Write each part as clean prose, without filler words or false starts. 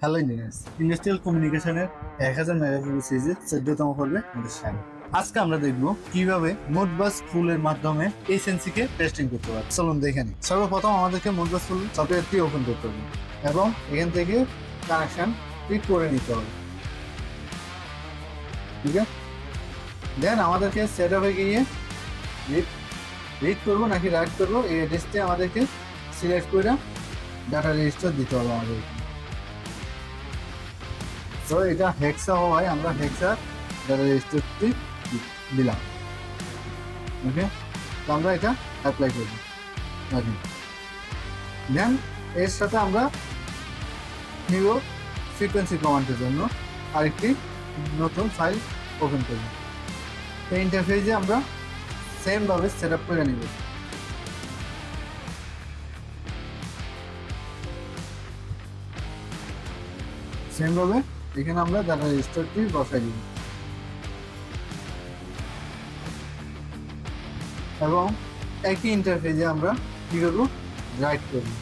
Hello engineers, industrial কমিউনিকেশনের 1000 megapixel সিরিজের 14তম পর্বে আমাদের স্বাগত। আজকে আমরা দেখব কিভাবে মোডবাস ফুলের মাধ্যমে এসএনসি কে টেস্টিং করতে পারি। চলুন দেখে নিই। সর্বপ্রথম আমাদেরকে মোডবাস ফুল সফটওয়্যারটি ওপেন করতে হবে এবং এখান থেকে কানেকশন ঠিক করে নিতে হবে। ঠিক আছে, দেন আমাদেরকে সেট আপে গিয়ে রিড করবো নাকি রাইট করবো এই অ্যাড্রেসটি আমাদেরকে সিলেক্ট করে ডাটা রেজিস্টার দিতে হবে আমাদের। তো এটা হেক্সা হওয়ায় আমরা হেক্সা ডাটা রেজিস্টারটি দিলাম। ওকে, তো আমরা এটা অ্যাপ্লাই করব। ওকে, দেন এর সাথে আমরা নিব ফ্রিকোয়েন্সি কমান্ডের জন্য আরেকটি নতুন ফাইল ওপেন করব। এই ইন্টারফেসে আমরা সেমভাবে সেট আপ করে নিব। সেমভাবে এখানে আমরা ডাটা রেজিস্টারটি বসাই দিব এবং একই ইন্টারফেসে আমরা কি করবো, রাইট করবো।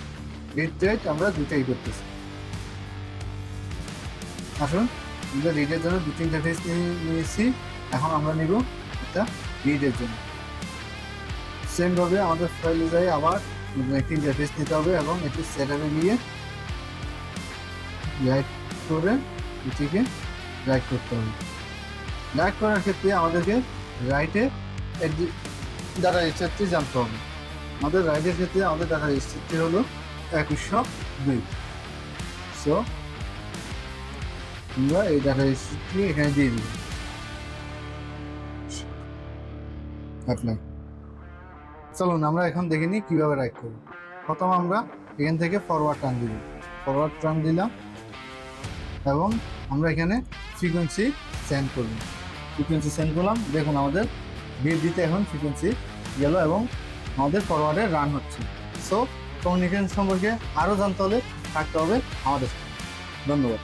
রিড রাইট আমরা দুটাই করতেছি। আসুন, আমরা রিডের জন্য দুটো ইন্টারফেস নিয়েছি, এখন আমরা নিব একটা রিডের জন্য। সেমভাবে আমাদের ফাইলে যাই আবার একটি ইন্টারফেস নিতে হবে এবং এটি সেট আপে গিয়ে রাইট করে এটিকে রাইট করতে হবে। রাইট করার ক্ষেত্রে আমাদেরকে রাইটে ডাটা রেজিস্টারটি জানতে হবে। আমাদের রাইটের ক্ষেত্রে আমাদের ডাটা রেজিস্টারটি হলো 2102। সো আমরা এই ডাটা রেজিস্টারটি এখানে দিয়ে দিব। অ্যাপ্লাই। চলুন আমরা এখন দেখে নিই কীভাবে রাইট করব। প্রথম আমরা এখান থেকে ফরওয়ার্ড টার্ন দিব। ফরওয়ার্ড টার্ন দিলাম এবং আমরা এখানে ফ্রিকোয়েন্সি সেন্ড করব। ফ্রিকোয়েন্সি সেন্ড করলাম, দেখুন আমাদের বিট দিতে এখন ফ্রিকোয়েন্সি গেল এবং আমাদের ফরওয়ার্ডে রান হচ্ছে। সো কমিউনিকেশন সম্পর্কে আরও জানতে হলে থাকতে হবে আমাদের সাথে। ধন্যবাদ।